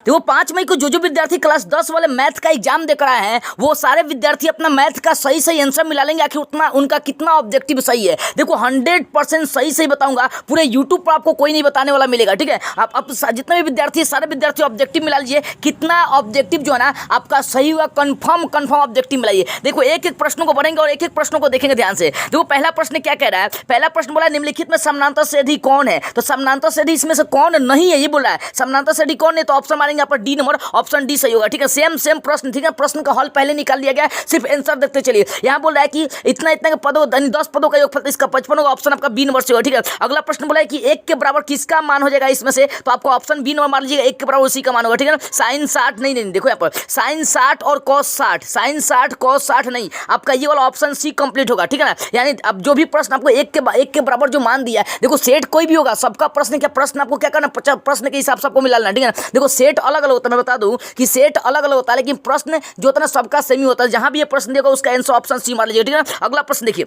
देखो 5 मई को जो विद्यार्थी क्लास 10 वाले मैथ का एग्जाम देकर आए हैं वो सारे विद्यार्थी अपना मैथ का सही आंसर मिला लेंगे। आखिर उतना उनका कितना ऑब्जेक्टिव सही है। देखो 100% सही बताऊंगा, पूरे यूट्यूब पर आपको कोई नहीं बताने वाला मिलेगा, ठीक है। आप जितने भी विद्यार्थी सारे विद्यार्थी ऑब्जेक्टिव मिला लीजिए, कितना ऑब्जेक्टिव जो है ना आपका सही हुआ, कंफर्म ऑब्जेक्टिव मिलाइए। देखो एक एक प्रश्नों को पढ़ेंगे और एक एक प्रश्नों को देखेंगे ध्यान से। देखो पहला प्रश्न क्या कह रहा है, पहला प्रश्न बोला निम्नलिखित में समानांतर सदिश कौन है, तो समानांतर सदिश इसमें से कौन नहीं है ये बोल रहा है। समानांतर सदिश कौन है तो ऑप्शन मारेंगे यहाँ पर डी नंबर, ऑप्शन डी सही होगा, ठीक है। सेम प्रश्न, ठीक है, प्रश्न का हल पहले निकाल दिया गया, सिर्फ आंसर देखते चलिए। यहाँ बोल रहा है कि इतना के पदों 10 पदों का योगफल, इसका 55 होगा, ऑप्शन आपका बी नंबर से होगा, ठीक है। अगला प्रश्न बोला है कि 1 के बराबर किसका मान हो जाएगा इसमें से, तो आपको ऑप्शन बी नंबर मान लीजिएगा, 1 के बराबर उसी का मान होगा, ठीक है ना। साइन 60 नहीं, देखो यहाँ पर साइन 60 और कॉस 60, साइन 60 कॉस 60 नहीं, आपका ये वाला ऑप्शन सी कंप्लीट होगा, ठीक है ना। यानी अब जो भी प्रश्न आपको 1 के बराबर जो मान दिया है, देखो सेट कोई भी होगा, सबका प्रश्न क्या, प्रश्न आपको क्या करना, प्रश्न के हिसाब से आपको मिलाना, ठीक है ना। देखो सेट अलग अलग होता है, मैं बता दूं कि सेट अलग अलग होता है, लेकिन प्रश्न जो होता है सबका सेम ही होता है। जहां भी ये प्रश्न देगा उसका आंसर ऑप्शन सी मार लीजिए, ठीक है ना। अगला प्रश्न देखिए,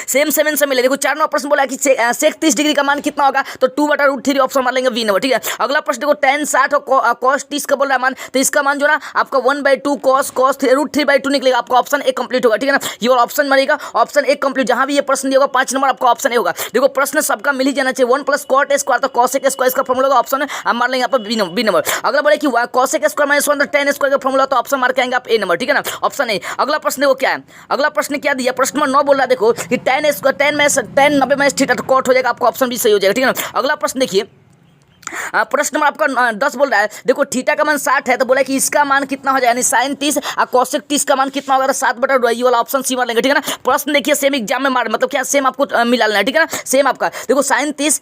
सेम से मिले। देखो 4 नंबर प्रश्न बोला कि सेक 30 डिग्री का मान कितना होगा, तो 2/√3 ऑप्शन मार लेंगे बी नंबर, ठीक है। अगला प्रश्न देखो tan 60 और cos 30 का बोल रहा है मान, तो इसका मान जो ना आपका 1/2 cos √3/2 निकलेगा, आपका ऑप्शन ए कंप्लीट होगा, ठीक है ना। ये वाला ऑप्शन मारेगा, ऑप्शन ए कंप्लीट। जहां भी ये प्रश्न दिया होगा 5 नंबर आपका ऑप्शन ए होगा। देखो प्रश्न सबका मिल ही जाना चाहिए, 1 + cot स्क्वायर तो cos sec स्क्वायर इसका फॉर्मूला होगा, ऑप्शन आप मार लेंगे यहाँ पर बी नंबर। अगला बोले कि cos sec स्क्वायर -1 तो tan स्क्वायर का फॉर्मूला, तो ऑप्शन मार के आएंगे आप ए नंबर, ठीक है ना, ऑप्शन ए। अगला प्रश्न देखो क्या है, अगला प्रश्न क्या दिया, प्रश्न नंबर 9 बोल रहा है देखो कि tan स्क्वायर 10 90 में थीटा कॉट हो जाएगा, आपका ऑप्शन भी सही हो जाएगा, ठीक है ना। अगला प्रश्न देखिए, प्रश्न नंबर आपका 10 बोल रहा है देखो थीटा का मान 60 है, तो बोला कि इसका मान कितना हो जाएगा, यानी साइन 30 और कोसेक 30 का मान कितना होगा, 7/2 ये वाला ऑप्शन सी मार लेंगे, ठीक है ना। प्रश्न देखिए सेम एग्जाम में मार, मतलब क्या सेम आपको मिला लेना है, ठीक है ना। सेम आपका देखो साइन 30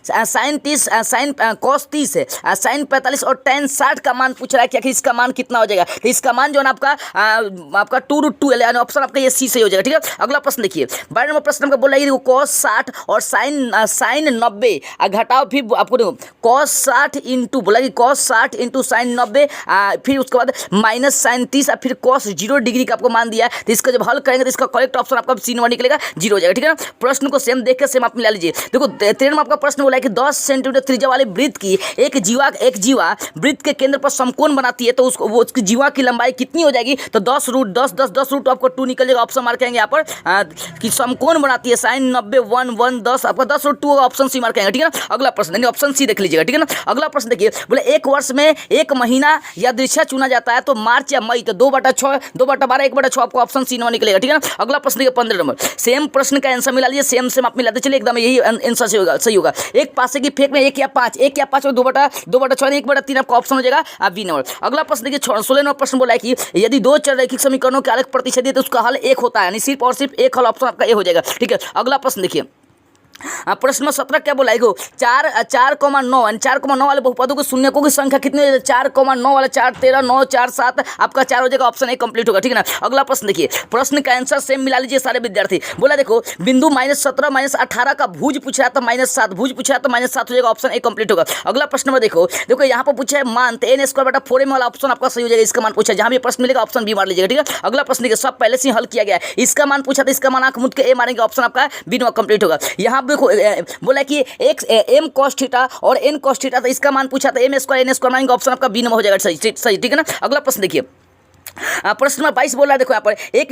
साइन कॉस 30 है, साइन 45 और tan 60 का मान पूछ रहा है, क्या कि इसका मान कितना हो जाएगा, तो इसका मान जो है ना आपका 2√2 यानी ऑप्शन आपका ये सी सही हो जाएगा, ठीक है। अगला प्रश्न देखिए, 12 नंबर प्रश्न आपका बोल रहा है देखो cos 60 और साइन 90 घटाओ, फिर आपको देखो cos 60 इंटू बोला कि cos 60 इंटू साइन 90, फिर उसके बाद माइनस साइन 30 और फिर cos 0 डिग्री का आपको मान दिया है, तो इसका जब हल करेंगे तो इसका करेक्ट ऑप्शन आपका सी नंबर निकलेगा, 0 हो जाएगा, ठीक है ना। प्रश्न को सेम देख के सेम आप मिला लीजिए। देखो 13 में आपका प्रश्न बोला है कि 10 सेंटीमीटर त्रिज्या वाले वृत्त की एक जीवा वृत्त के केंद्र पर समकोण बनाती है, तो उसकी जीवा की लंबाई कितनी हो जाएगी, तो 10√10 आपको 2 निकल जाएगा, ऑप्शन मार के आएंगे यहाँ पर कि समकोण बनाती है साइन 90 1 1 10 आपका 10√2 होगा, ऑप्शन सी मार के आएंगे, ठीक है ना। अगला प्रश्न ऑप्शन सी देख लीजिएगा, ठीक है ना। अगला प्रश्न देखिए, बोले एक वर्ष में एक महीना या दृश्य चुना जाता है, तो मार्च या मई, तो 2/6 2/12 1/6 आपको ऑप्शन सी नंबर निकलेगा, ठीक है ना। अगला प्रश्न देखिए 15 नंबर, सेम प्रश्न का आंसर मिला लीजिए, सेम आप मिलाते चलिए, एकदम यही आंसर सही होगा। एक पासे की फेंक में 1 या 5 और 2/6 1/3 आपका ऑप्शन हो जाएगा बी नंबर। अगला प्रश्न देखिए 16 नंबर प्रश्न बोला है कि यदि 2 चररेखिक समीकरणों के अलग प्रतिशत है तो उसका हल 1 होता है, यानी सिर्फ और सिर्फ एक हल ऑप्शन आपका ए हो जाएगा, ठीक है। अगला प्रश्न देखिए, प्रश्न 17 क्या बोला है, 4,9 वाले बहुपदों के शून्यकों की संख्या कितनी है, 4,9 वाला 4 13 9 4 7 आपका 4 हो जाएगा, ऑप्शन ए कंप्लीट होगा, ठीक है ना। अगला प्रश्न देखिए, प्रश्न का आंसर सेम मिला लीजिए सारे विद्यार्थी। बोला देखो बिंदु -17 -18 का भुज पूछ रहा था -7 भुज पूछ रहा था -7 हो जाएगा, ऑप्शन ए कंप्लीट होगा। अगला प्रश्न में देखो यहाँ पर पूछा है मान, तो n² वाला ऑप्शन आपका सही हो जाएगा, इसका मान पूछा, जहां भी प्रश्न मिलेगा ऑप्शन बी मार लीजिएगा, ठीक है। अगला प्रश्न देखिए, सब पहले से हल किया गया है, इसका मान पूछा था, इसका मान आंख मुद के ए मारेंगे, ऑप्शन आपका बी कंप्लीट होगा। यहाँ देखो बोला कि एक m cos थीटा और n cos थीटा, तो इसका मान पूछा था m² n² मानेंगे, ऑप्शन आपका बी नंबर हो जाएगा, सही, ठीक है ना। अगला प्रश्न देखिए, प्रश्न नंबर 22 बोल रहा है देखो यहाँ पर एक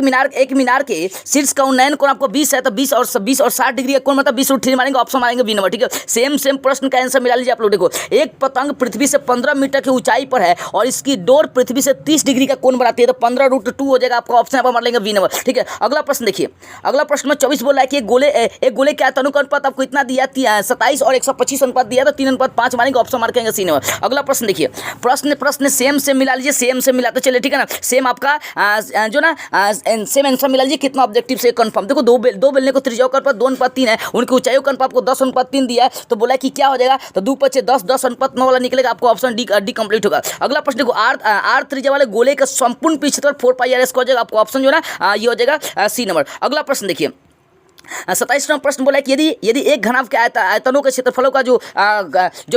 मीनार के शीर्ष का उन्नयन कोण आपको 20 है, तो 20 और 60 डिग्री का कोण मतलब 20√3 मारेंगे, ऑप्शन मारेंगे बी नंबर, ठीक है। सेम प्रश्न का आंसर मिला लीजिए आप लोग। देखो एक पतंग पृथ्वी से 15 मीटर की ऊंचाई पर है और इसकी डोर पृथ्वी से 30 डिग्री का कोण बनाती है, तो 15√2 हो जाएगा, आपका ऑप्शन यहाँ पर मार लेंगे बी नंबर, ठीक है। अगला प्रश्न देखिए, अगला प्रश्न में 24 बोल रहा है कि एक गोले का तनुक अनुपात आपको इतना दिया 27 और 125 अनुपात दिया, तो 3:5 मारेंगे, ऑप्शन मार के सी नंबर। अगला प्रश्न देखिए, प्रश्न सेम मिला लीजिए, सेम मिलाते चलिए, ठीक है ना। सेम आपका जो ना सेम आंसर मिला लीजिए, कितना ऑब्जेक्टिव से कंफर्म। देखो दो बेलने को त्रिज्या का अनुपात 2:3 है, उनकी ऊंचाई का अनुपात आपको 10:3 दिया है, तो बोला कि क्या हो जाएगा, तो 2 × 5 10 10:9 वाला निकलेगा, आपको ऑप्शन डी कंप्लीट होगा। अगला प्रश्न देखो आर त्रिज्या वाले गोले का संपूर्ण पृष्ठफल 4πr² हो जाएगा, आपको ऑप्शन जो है ना ये हो जाएगा सी नंबर। अगला प्रश्न देखिए, 27 नंबर प्रश्न बोला है कि यदि यदि एक घनाभ के आयतनों के क्षेत्रफलों का जो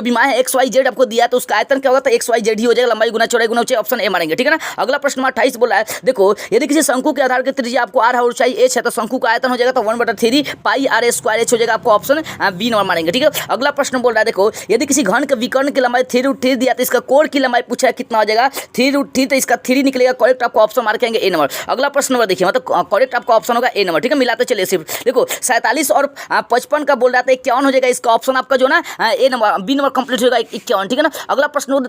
विमान है एक्स वाई जेड आपको दिया है तो उसका आयतन क्या होगा, तो एक्स वाई जेड ही हो जाएगा, लंबाई गुना चौड़ाई गुना ऊंचाई, ऑप्शन ए मारेंगे। ठीक है ना। अगला प्रश्न नंबर 28 बोला है, देखो यदि किसी शंकु के आधार की त्रिज्या आपको आर और ऊंचाई एच है तो शंकु का आयतन हो जाएगा तो 1/3 पाई आर स्क्वायर एच हो जाएगा, आपको ऑप्शन बी नंबर मारेंगे। ठीक है। अगला प्रश्न बोल रहा है, देखो यदि किसी घन के विकर्ण की लंबाई 3√3 दिया तो इसका कोण की लंबाई पूछा है कितना हो जाएगा, 3√3, तो इसका 3 निकलेगा, करेक्ट आपको ऑप्शन मार के ए नंबर। अगला प्रश्न नंबर देखिए, मतलब करेक्ट आपका ऑप्शन होगा ए नंबर। ठीक है, मिलाते चलिए सिर्फ। देखो 47 और 55 का बोल रहा था 51 हो जाएगा, इसका ऑप्शन आपका जो ना ए नंबर बी नंबर कंप्लीट हो जाएगा 51। ठीक है ना। अगला प्रश्न में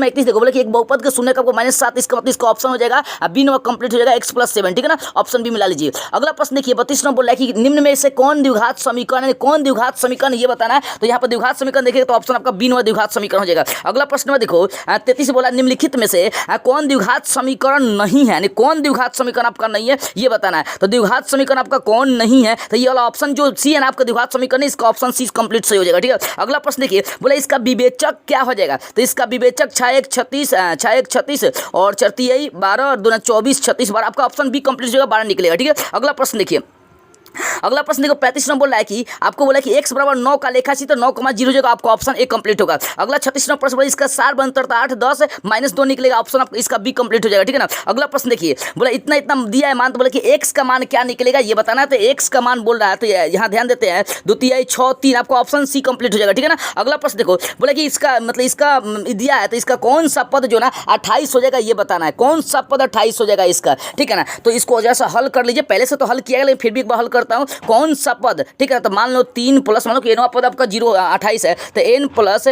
31 देखो, बोले कि एक बहुपद के शून्य का आपको -7, इसका मतलब इसका ऑप्शन हो जाएगा बी नंबर कंप्लीट हो जाएगा x+7। ठीक है ना, ऑप्शन बी मिला लीजिए। अगला प्रश्न देखिए 32 नंबर बोल रहा है कि निम्न में से कौन द्विघात समीकरण है, कौन द्विघात समीकरण ये बताना है, तो यहाँ पर द्विघात समीकरण देखिए तो ऑप्शन आपका बी नंबर द्विघात समीकरण हो जाएगा। अगला प्रश्न में देखो 33 बोला निम्नलिखित में से कौन द्विघात समीकरण नहीं है, यानी कौन द्विघात समीकरण आपका नहीं है ये बताना है, तो द्विघात समीकरण आपका कौन नहीं है, तो ये वाला ऑप्शन जो सी है ना आपका द्विघात समीकरण, इसका ऑप्शन सी कंप्लीट सही हो जाएगा। ठीक है। अगला प्रश्न देखिए, बोला इसका विवेचक क्या हो जाएगा, तो इसका विवेचक 6 1 36 और 4 12 और 2 24 36 12, आपका ऑप्शन बी कंप्लीट हो जाएगा, 12 निकलेगा। ठीक है। अगला प्रश्न देखिए, अगला प्रश्न देखो 35 नंबर बोल रहा है कि आपको बोला कि x बराबर 9 का लेखा तो 9,0 जगह आपको ऑप्शन ए कंप्लीट होगा। अगला 36 नंबर प्रश्न बोला इसका सार बनता 8 10 -2 निकलेगा, ऑप्शन आपका इसका बी कंप्लीट हो जाएगा। ठीक है ना। अगला प्रश्न देखिए, बोला इतना इतना दिया है मान, तो बोला कि x का मान क्या निकलेगा ये बताना है, तो x का मान बोल रहा है, तो यहाँ ध्यान देते हैं 2 6 3, आपको ऑप्शन सी कंप्लीट हो जाएगा। ठीक है ना। अगला प्रश्न देखो, बोला कि इसका मतलब इसका दिया है तो इसका कौन सा पद जो ना 28 हो जाएगा ये बताना है, कौन सा पद 28 हो जाएगा इसका। ठीक है ना। तो इसको जैसा हल कर लीजिए, पहले से तो हल किया गया लेकिन फिर भी एक बार हल करता हूँ, कौन सा पद। ठीक है। तो मान लो 3 प्लस, मान लो कि एनवा पद आपका 28 है, तो n प्लस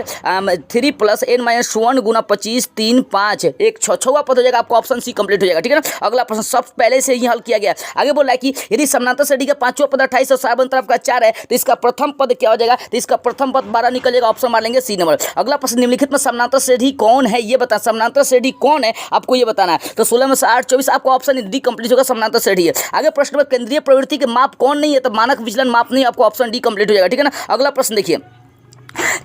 3 प्लस n -1 गुना 25 3 5 एक छवा पद हो जाएगा, आपको ऑप्शन सी कंप्लीट हो जाएगा। ठीक है ना। अगला प्रश्न सब पहले से ही हल किया गया। आगे बोल रहा है कि यदि समानांतर श्रेणी का पांचवा पद 28 और साबन तरफ का 4 है तो इसका प्रथम पद क्या हो जाएगा, तो इसका प्रथम पद 12 निकल जाएगा, ऑप्शन मार लेंगे सी नंबर। अगला प्रश्न निम्नलिखित में समानांतर श्रेणी कौन है ये बता, समानांतर श्रेणी कौन है आपको ये बताना है, तो 16 में से 8 24, आपको ऑप्शन डी कंप्लीट होगा, समानांतर श्रेणी है। आगे प्रश्न में केंद्रीय प्रवृत्ति के माप कौन नहीं है, तो मानक विचलन माप नहीं, आपको ऑप्शन डी कंप्लीट हो जाएगा। ठीक है ना। अगला प्रश्न देखिए,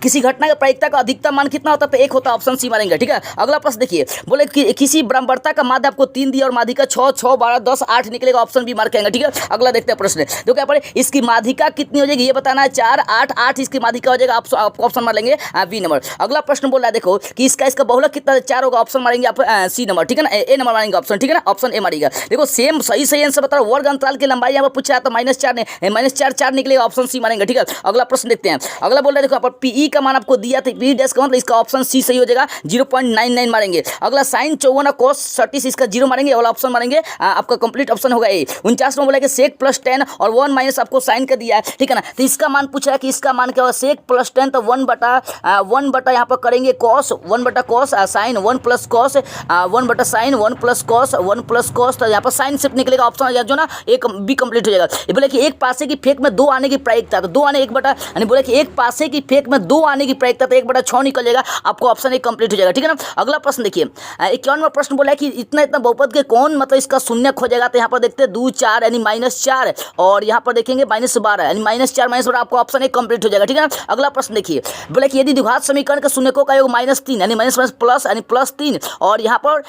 किसी घटना के प्रायिकता का अधिकतम मान कितना होता है, तो 1 होता है, ऑप्शन सी मारेंगे। ठीक है। अगला प्रश्न देखिए, बोले कि किसी ब्रह्मवर्ता का माध्य आपको 3 दिया और माध्यिका 6 6 12 10 8 निकलेगा, ऑप्शन बी मार करेंगे। ठीक है। अगला देखते हैं प्रश्न, तो क्या पड़े इसकी माध्यिका कितनी हो जाएगी ये बताना है, 4 8 8 इसकी माध्यिका हो जाएगा, आप ऑप्शन मार लेंगे बी नंबर। अगला प्रश्न बोल रहा है देखो कि इसका बहुलक कितना 4 होगा, ऑप्शन मारेंगे आप सी नंबर। ठीक है ना, ए नंबर मारेंगे ऑप्शन। ठीक है ना, ऑप्शन ए मारेगा। देखो सेम सही आंसर बता रहा हूं, वर्ग अंतराल की लंबाई यहाँ पर पूछा है तो -4 -4 निकलेगा, ऑप्शन सी मारेंगे। ठीक है। अगला प्रश्न देखते हैं, अगला बोल रहा है देखो आप पीई का मान आपको दिया तो पी डैश का मतलब इसका ऑप्शन सी सही हो जाएगा, 0.99 मारेंगे। अगला साइन 54 और cos 30 इसका 0 मारेंगे, वाला ऑप्शन मारेंगे, आपका कंप्लीट ऑप्शन होगा ए। 49 में बोला कि sec + 10 और 1 माइनस आपको साइन का दिया है। ठीक है ना। तो इसका मान पूछा है कि इसका मान क्या होगा, sec + 10 तो 1 यहाँ पर करेंगे cos 1 cos sine 1 + cos 1 sine 1 + cos 1 + cos, तो यहाँ पर साइन सिर्फ निकलेगा, ऑप्शन जो ना एक बी कंप्लीट हो जाएगा। ये बोले कि एक पासे की फेंक में 2 आने की प्रायिकता, तो 2 आने 1 बटा, यानी बोले कि एक पासे की फेंक में 2 आने की प्रायिकता तो 1/6 निकल जाएगा, आपको ऑप्शन ए कंप्लीट हो जाएगा। ठीक है ना। अगला प्रश्न देखिए 51वां प्रश्न बोला है कि इतना इतना बहुपद के कौन मतलब इसका शून्यक हो जाएगा, तो यहाँ पर देखते हैं 2 4 यानी -4 और यहाँ पर देखेंगे -12 यानी -4 -12, आपको ऑप्शन ए कंप्लीट हो जाएगा। ठीक है ना। अगला प्रश्न देखिए, बोला कि यदि द्विघात समीकरण के शून्यकों का योग -3 यानी प्लस यानी +3 और यहाँ पर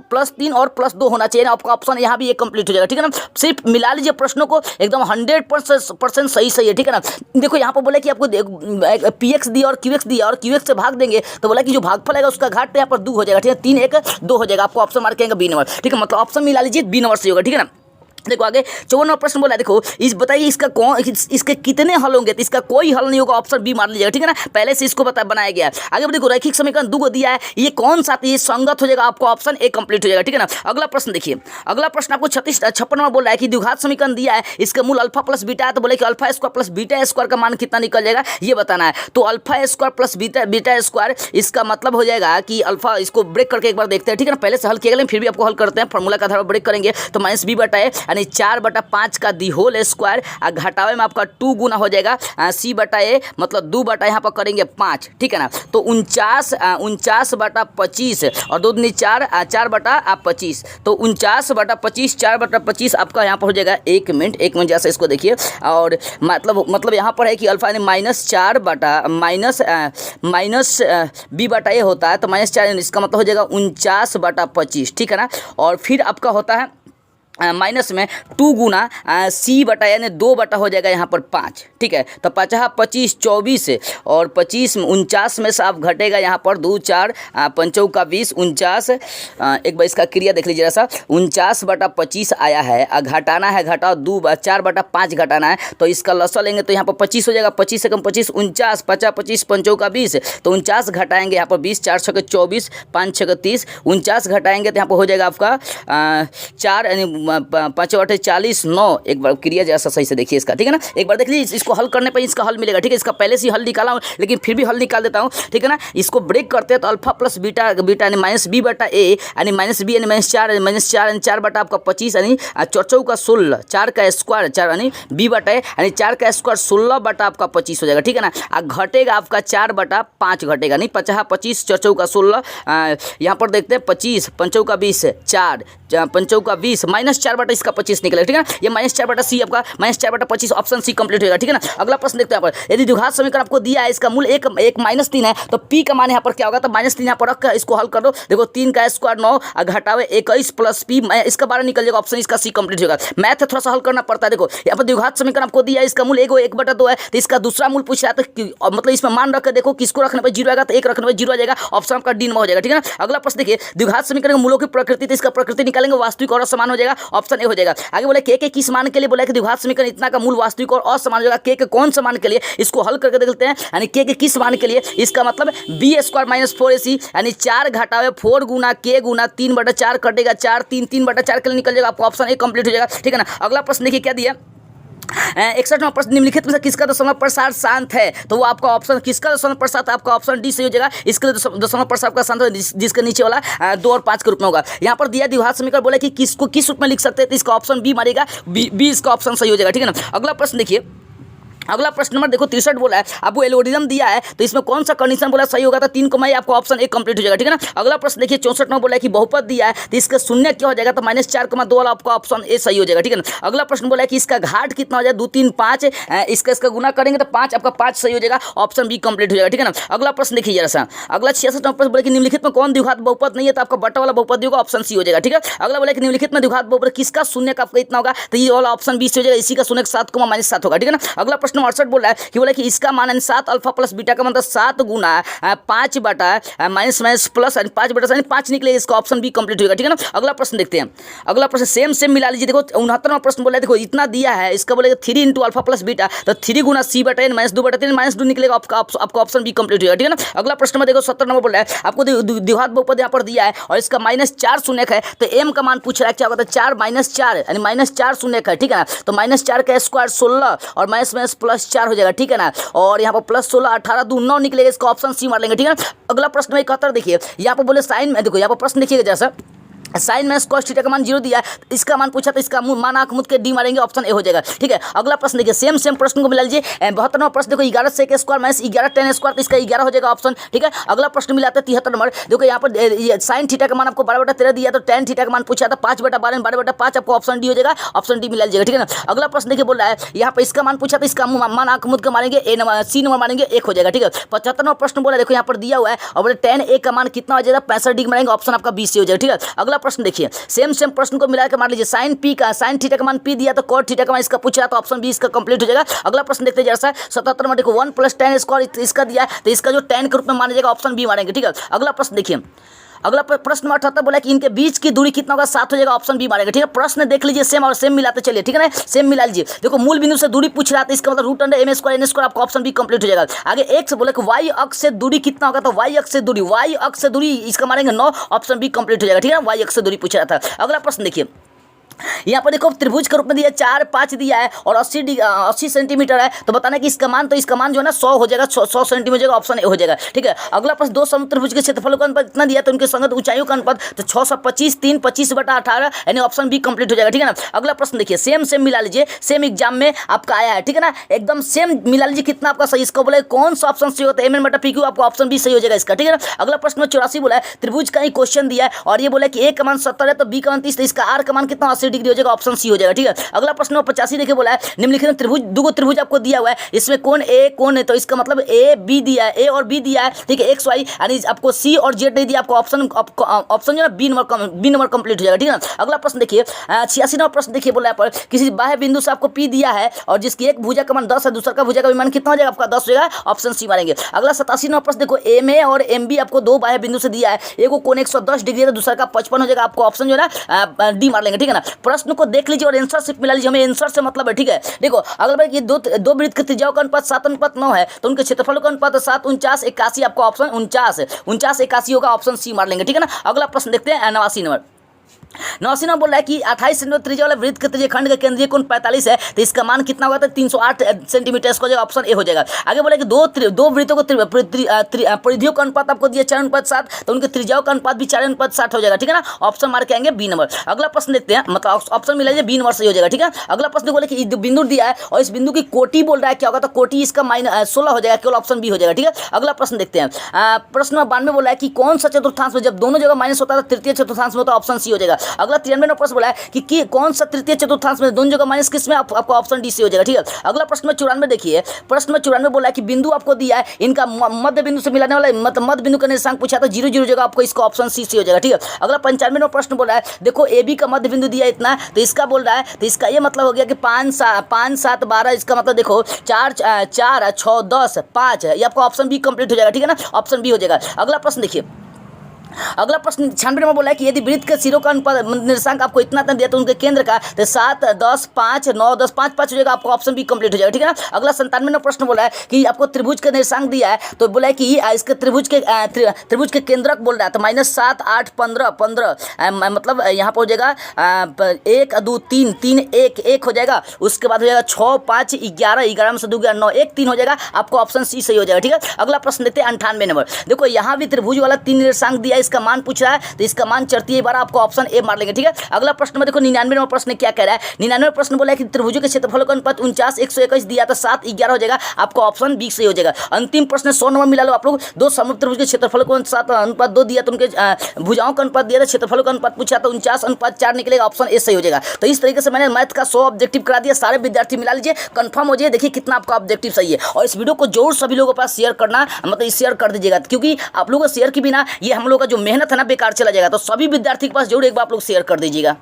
+3 और +2 होना चाहिए, आपका ऑप्शन यहाँ भी ये कंप्लीट हो जाएगा। ठीक है ना। सिर्फ मिला लीजिए प्रश्नों को, एकदम 100% सही है। ठीक है ना। देखो यहाँ पर बोला कि आपको px दिया और qx दिया और qx से भाग देंगे तो बोला कि जो भागफल आएगा उसका घाट यहाँ पर 2 हो जाएगा। ठीक है, 3 1 2 हो जाएगा, आपको ऑप्शन मार करेंगे बी नंबर। ठीक है, मतलब ऑप्शन मिला लीजिए बी नंबर से होगा। ठीक है ना। देखो आगे 54वां प्रश्न बोला, देखो इस बताइए इसका इसके कितने हल होंगे, तो इसका कोई हल नहीं होगा, ऑप्शन बी मार लीजिएगा। ठीक है ना, पहले से इसको बनाया गया है। आगे देखो रैखिक समीकरण 2 को दिया है, ये कौन सा ये संगत हो जाएगा, आपको ऑप्शन ए कंप्लीट हो जाएगा। ठीक है ना। अगला प्रश्न देखिए, अगला प्रश्न आपको 56वां बोल रहा है कि द्विघात समीकरण दिया है, इसका मूल अल्फा प्लस बीटा है, तो बोले कि alpha square plus beta square का मान कितना निकल जाएगा ये बताना है। तो alpha square plus beta square इसका मतलब हो जाएगा कि अल्फा, इसको ब्रेक करके एक बार देखते हैं। ठीक है ना, पहले से हल किया गया फिर भी आपको हल करते हैं, फॉर्मूला का आधार पर ब्रेक करेंगे तो -b/a यानी 4/5 का दी होल स्क्वायर, घटावे में आपका 2 गुना हो जाएगा c/a मतलब 2 यहाँ पर करेंगे 5। ठीक है ना। तो 49/25 और 2 दूनी 4 4/25, तो 49/25 4/25 आपका यहाँ पर हो जाएगा। एक मिनट जैसे इसको देखिए, और मतलब यहाँ पर है कि अल्फा यानी -4 माइनस b/a होता है, तो -4 इसका मतलब हो जाएगा 49/25। ठीक है ना। और फिर आपका होता है माइनस में 2 गुना सी बटा यानी 2 बटा हो जाएगा यहाँ पर 5, ठीक है। तो 5 25 24 और 25 49 में से आप घटेगा यहाँ पर 2 4 5 का 20 49। एक बार इसका क्रिया देख लीजिए सा, 49 बटा 25 आया है, घटाना है, घटाओ 2 4 बटा 5 घटाना है, तो इसका लसा लेंगे तो यहाँ पर 25 हो जाएगा, 25 से कम 25 49, 50 25 5 का 20, तो 49 घटाएंगे यहाँ पर 20, 4 6 24 5 6 30, 49 घटाएंगे तो यहाँ पर हो जाएगा आपका 4 यानी 5 बटे 40 9। एक बार क्रिया जैसा सही से देखिए इसका, ठीक है ना। एक बार देख लीजिए, इसको हल करने पर इसका हल मिलेगा, ठीक है। इसका पहले से ही हल निकाला हूँ लेकिन फिर भी हल निकाल देता हूँ, ठीक है ना। इसको ब्रेक करते हैं तो अल्फा प्लस बीटा यानी माइनस बी बटा ए यानी माइनस बी यानी -4 यानी 4 बटा आपका 25 यानी 4 का 16, 4 का स्क्वायर 4 यानी बी बटा ए यानी 4 का स्क्वायर 16 बटा आपका 25 हो जाएगा, ठीक है ना। घटेगा आपका 4 बटा 5 घटेगा, नहीं 50 25 4 का 16। यहाँ पर देखते हैं 25 5 का 20 4 5 का 20 -4 बटा इसका 25 निकलेगा, ठीक है ना। ये -4 बटा सी आपका -4 बटा 25 ऑप्शन सी कंप्लीट होगा, ठीक है ना। अगला प्रश्न देखते हैं यहाँ पर, यदि द्विघात समीकरण आपको दिया है, इसका मूल एक -3 है, तो पी का मान यहाँ पर क्या होगा, तो -3 यहाँ पर रख इसको हल कर दो। देखो 3 का स्क्वायर 9 घटावे 21 प्लस पी, इसका 12 निकल जाएगा, ऑप्शन इसका सी कंप्लीट होगा। मैथ थोड़ा सा हल करना पड़ता है। देखो यहाँ पर द्विघात समीकरण आपको दिया है, इसका मूल 1 बटा 2 है, तो इसका दूसरा मूल पूछ रहा है, तो मतलब इसमें मान रख देखो किसको रखने पर 0 आएगा, तो 1 रखने पर 0 आ जाएगा, ऑप्शन आपका डी हो जाएगा, ठीक है ना। अगला प्रश्न देखिए, द्विघात समीकरण मूलों की प्रकृति, तो इसका प्रकृति निकालेंगे, वास्तविक और असमान हो जाएगा, ऑप्शन ए हो जाएगा। आगे बोले के किस मान के लिए, बोला कि द्विघात समीकरण इतना का मूल वास्तविक और असमान हो जाएगा, के कौन सा मान के लिए, इसको हल करके देखते हैं। यानी के किस मान के लिए, इसका मतलब बी स्क्वायर माइनस 4ac यानी 4 घटावे 4 गुना के गुना 3 बटा 4 कटेगा 4 3 बटा 4 के लिए निकल जाएगा, आपको ऑप्शन ए कंप्लीट हो जाएगा, ठीक है ना। अगला प्रश्न देखिए क्या दिया, 61वां प्रश्न, निम्नलिखित में से किसका दशमलव प्रसार शांत है, तो वो आपका ऑप्शन किसका दशमलव प्रसार, आपका ऑप्शन डी सही हो जाएगा। इसके लिए दशमलव प्रसार का शांत है जिसके नीचे वाला 2 और 5 के रूप में होगा। यहाँ पर दिया द्विघात समीकरण, बोले कि किसको किस रूप में लिख सकते हैं, तो इसका ऑप्शन बी मारेगा, बी इसका ऑप्शन सही हो जाएगा, ठीक है ना। अगला प्रश्न देखिए, अगला प्रश्न नंबर देखो 63 बोला है, आपको एल्गोरिथम दिया है, तो इसमें कौन सा कंडीशन बोला सही होगा, तो 3 को मैं आपको ऑप्शन ए कंप्लीट हो जाएगा, ठीक है ना। अगला प्रश्न देखिए 64 में बोला है कि बहुपद दिया है, तो इसका शून्य क्या हो जाएगा, तो -4,2 वाला आपका ऑप्शन ए सही हो जाएगा, ठीक है ना। अगला प्रश्न बोला है कि इसका घाट कितना हो जाएगा, 2 3 5, इसका गुना करेंगे तो 5 आपका 5 सही हो जाएगा, ऑप्शन बी कंप्लीट हो जाएगा, ठीक है ना। अगला प्रश्न देखिए जरा सा, अगला 66 प्रश्न बोला कि निम्नलिखित में कौन द्विघात बहुपद नहीं है, तो आपका बटा वाला बहुपद होगा, ऑप्शन सी हो जाएगा, ठीक है। अगला बोला कि निम्नलिखित में द्विघात बहुपद किसका शून्य का आपका इतना होगा, तो ये वाला ऑप्शन बी हो जाएगा, इसी का शून्य 7 -7 होगा, ठीक है ना। अगला प्रश्न 68 बोला है कि बोला कि इसका मान 7 अल्फा प्लस बीटा का मतलब 7 गुना 5 बटा माइनस प्लस 5 बटा 5 निकले, इसका ऑप्शन बी कंप्लीट होगा, ठीक है ना। अगला प्रश्न देखते हैं, अगला प्रश्न सेम मिला लीजिए। देखो 69वां प्रश्न बोला है, देखो इतना दिया है, इसका बोलेगा 3 × अल्फा प्लस बीटा, तो 3 गुना सी बटा n -2 बटा 3 -2 निकलेगा, आपका ऑप्शन बी कंप्लीट होगा, ठीक है ना। अगला प्रश्न में देखो 70 नंबर बोला है, आपको द्विघात बहुपद यहाँ पर दिया है और इसका -4 शून्य है, तो m का मान पूछ रहा है क्या होगा, 4 -4 यानी -4 शून्य है, ठीक है ना। तो -4 का स्क्वायर 16 और +4 हो जाएगा, ठीक है ना। और यहाँ पर +16 18 2 9 निकलेगा, इसका ऑप्शन सी मार लेंगे, ठीक है ना। अगला प्रश्न में 71 देखिए, यहाँ पर बोले साइन में, देखो यहाँ पर प्रश्न देखिएगा जैसा साइन में cos थीटा का मान 0 दिया है, इसका मान पूछा, तो इसका मान आंख मुद के डी मारेंगे, ऑप्शन ए हो जाएगा, ठीक है। अगला प्रश्न देखिए, सेम प्रश्न को मिला लीजिए। 72वां प्रश्न देखो 11 sec square minus 11 tan square, तो इसका 11 हो जाएगा ऑप्शन, ठीक है। अगला प्रश्न मिला था 73 नंबर, देखो यहाँ पर साइन थीटा का मान आपको 12/13 दिया, तो tan थीटा का मान पूछा था 5/12 12/5, आपको ऑप्शन डी हो जाएगा, ऑप्शन डी मिला लीजिएगा, ठीक है ना। अगला प्रश्न देखिए बोल रहा है, यहाँ पर इसका मान पूछा था, इसका मान आंख मुद के मारेंगे, सी नंबर मारेंगे 1 हो जाएगा, ठीक है। 75वां प्रश्न बोला, देखो यहाँ पर दिया हुआ है और बोले tan a का मान कितना हो जाएगा, 65 डिग्री मारेंगे, ऑप्शन आपका 20 हो जाएगा, ठीक है। अगला प्रश्न देखिए, सेम प्रश्न को मिला के मान लीजिए, साइन थीटा का मान पी दिया, तो कॉट थीटा का मान इसका पूछा, तो ऑप्शन बी इसका कंप्लीट हो जाएगा। अगला प्रश्न देखते हैं जैसा 77 में, देखो 1 + tan स्क्वायर इसका दिया है, तो इसका जो tan के रूप में माना जाएगा, ऑप्शन बी मारेंगे, ठीक है। अगला प्रश्न देखिए, अगला प्रश्न 78 बोला कि इनके बीच की दूरी कितना होगा, 7 हो जाएगा, ऑप्शन बी मारेगा, ठीक है। प्रश्न देख लीजिए सेम और सेम मिलाते चलिए, ठीक है ना, सेम मिला लीजिए। देखो मूल बिंदु से दूरी पूछ रहा था, इसका मतलब √m² n² आपका ऑप्शन बी कंप्लीट हो जाएगा। आगे एक से बोला कि y अक्ष से दूरी कितना होगा, तो y अक्ष से दूरी इसका मारेंगे 9, ऑप्शन बी कंप्लीट हो जाएगा, ठीक है ना। y अक्ष से दूरी पूछ रहा था। अगला प्रश्न देखिए, यहाँ पर देखो त्रिभुज के रूप में दिया 4 5 दिया है और 80 सेंटीमीटर है, तो बताना कि इसका मान जो है ना 100 हो जाएगा, 100 सेंटीमीटर हो जाएगा, ऑप्शन ए हो जाएगा, ठीक है। अगला प्रश्न 2 समत्रिभुज के क्षेत्रफल का अनुपात इतना दिया, तो उनके संगत ऊंचाइयों का अनुपात, तो 625 3 25/18 यानी ऑप्शन बी कंप्लीट हो जाएगा, ठीक है ना। अगला प्रश्न देखिए, सेम मिला लीजिए, सेम एग्जाम में आपका आया है, ठीक है ना, एकदम सेम मिला लीजिए कितना आपका सही, इसको बोले कौन सा ऑप्शन सही होता है, mn/pq, आपको ऑप्शन बी सही हो जाएगा इसका, ठीक है ना। अगला प्रश्न में 84 बोला है, त्रिभुज का ही क्वेश्चन दिया है और ये बोला कि ए का मान 70 है, तो बी का मान 30, तो इसका आर का मान कितना 80 डिग्री हो जाएगा, ऑप्शन सी हो जाएगा। ठीक है, अगला प्रश्न नंबर 85 देखिए बोला है निम्नलिखित में त्रिभुज, दो त्रिभुज आपको दिया हुआ है, इसमें कौन ए कौन है, तो इसका मतलब ए बी दिया है, ए और बी दिया है। ठीक है, एक्स वाई, यानी आपको सी और जेड नहीं दिया, आपको ऑप्शन जो है बी नंबर कंप्लीट हो जाएगा। ठीक है ना, अगला प्रश्न देखिए 86 नंबर प्रश्न देखिए बोला है पर किसी बाह्य बिंदु से आपको पी दिया है और जिसकी एक भुजा का मान 10 है, दूसरा का भुजा का मान कितना हो जाएगा आपका 10 हो जाएगा, ऑप्शन सी मारेंगे। अगला 87 नंबर प्रश्न देखो एम ए और एम बी आपको दो बाह्य बिंदु से दिया है, एक को कोण 110 डिग्री है, दूसरा का 55 हो जाएगा, आपको ऑप्शन जो है ना डी मार लेंगे। ठीक है ना, प्रश्न को देख लीजिए और आंसर सिर्फ मिला लीजिए, हमें आंसर से मतलब है। ठीक है, देखो अगला बार ये दो वृत्त के त्रिज्याओं का अनुपात 7:9 है, तो उनके क्षेत्रफल का अनुपात 7, 49, 81, आपको ऑप्शन 49, 81 होगा, ऑप्शन सी मार लेंगे। ठीक है ना, अगला प्रश्न देखते हैं 89 नंबर। 89 नंबर बोल रहा है कि 28 सेंटीमीटर त्रिज्या वाला वृत्त के त्रिज्या खंड का केंद्रीय कोण 45 है, तो इसका मान कितना होगा, तो 308 सेंटीमीटर, इसको जो ऑप्शन ए हो जाएगा। आगे बोला कि दो वृत्तों को परिधियों का अनुपात आपको दिया 4:7, तो उनके त्रिज्याओं का अनुपात भी 4:7 हो जाएगा। ठीक है ना, ऑप्शन मार के आएंगे बी नंबर। अगला प्रश्न देखते हैं, मतलब ऑप्शन मिला बी नंबर सही हो जाएगा। ठीक है, अगला प्रश्न बोले कि बिंदु दिया है और इस बिंदु की कोटि बोल रहा है क्या होगा, तो कोटि इसका -16 हो जाएगा, केवल ऑप्शन बी हो जाएगा। ठीक है, अगला प्रश्न देखते हैं प्रश्न नंबर 92 बोला है कि कौन सा चतुर्थांश में जब दोनों जगह माइनस होता है तृतीय चतुर्थांश में होता है, ऑप्शन सी हो जाएगा। अगला 93 नंबर प्रश्न बोला है कि कौन सा तृतीय चतुर्थांश में दोनों जगह माइनस किस में, आपको ऑप्शन डी से हो जाएगा। ठीक है, अगला प्रश्न में 94 देखिए, प्रश्न में 94 बोला है कि बिंदु आपको दिया है, इनका मध्य बिंदु से मिलाने वाला मतलब मध्य बिंदु का निर्देशांक पूछा तो 0 0 जगह, आपको इसका ऑप्शन सी से हो जाएगा। ठीक है, अगला 95 नंबर प्रश्न बोला है देखो ए बी का मध्य बिंदु दिया इतना, तो इसका बोल रहा है, तो इसका ये मतलब हो गया कि 5 7 12, इसका मतलब देखो 4 6 10 5 है, ये आपका ऑप्शन बी कंप्लीट हो जाएगा। ठीक है ना, ऑप्शन बी हो जाएगा। अगला प्रश्न देखिए, अगला प्रश्न 96 नंबर बोला है कि यदि वृत्त के सिरों का अनुपात निर्देशांक आपको इतना दिया तो उनके केंद्र का, तो 7 10 5 9 10 5 5 हो जाएगा, आपको ऑप्शन बी कंप्लीट हो जाएगा। ठीक है ना, अगला 97 नंबर प्रश्न बोला है कि आपको त्रिभुज का निर्देशांक दिया है, तो बोला है कि इसके त्रिभुज के केंद्रक बोल रहा है, तो -7 8 15 15, मतलब यहाँ पर हो जाएगा 1 2 3 3 1 1 हो जाएगा, उसके बाद हो जाएगा 6 5 11 11 में से 2 9 1 3 हो जाएगा, आपको ऑप्शन सी सही हो जाएगा। ठीक है, अगला प्रश्न देखते हैं 98 नंबर। देखो यहाँ भी त्रिभुज वाला 3 निर्देशांक दिया है, इसका मान पूछ रहा है, तो इसका मान चढ़ती है बार, आपको ऑप्शन ए मार लेंगे। ठीक है, अगला प्रश्न में देखो 99 नंबर प्रश्न क्या कह रहा है, 99 प्रश्न बोला है कि त्रिभुजों के क्षेत्रफल का अनुपात 49 121 दिया, तो 7 11 हो जाएगा, आपको ऑप्शन बी सही हो जाएगा। अंतिम प्रश्न 100 नंबर मिला लो आप लोग, दो समरूप त्रिभुज के क्षेत्रफल को 7 अनुपात 2 दिया, तो उनके भुजाओं का अनुपात दिया था, क्षेत्रफल का अनुपात पूछा तो 49:4 निकलेगा, ऑप्शन ए सही हो जाएगा। तो इस तरीके से मैंने मैथ का 100 ऑब्जेक्टिव करा दिया, सारे विद्यार्थी मिला लीजिए, कंफर्म हो जाए, देखिए कितना आपका ऑब्जेक्टिव सही है। और इस वीडियो को जरूर सभी लोगों के पास शेयर करना, मतलब शेयर कर दीजिएगा, क्योंकि आप लोगों को शेयर के बिना ये हम लोग का जो मेहनत है ना बेकार चला जाएगा, तो सभी विद्यार्थी के पास जरूर एक बार आप लोग शेयर कर दीजिएगा।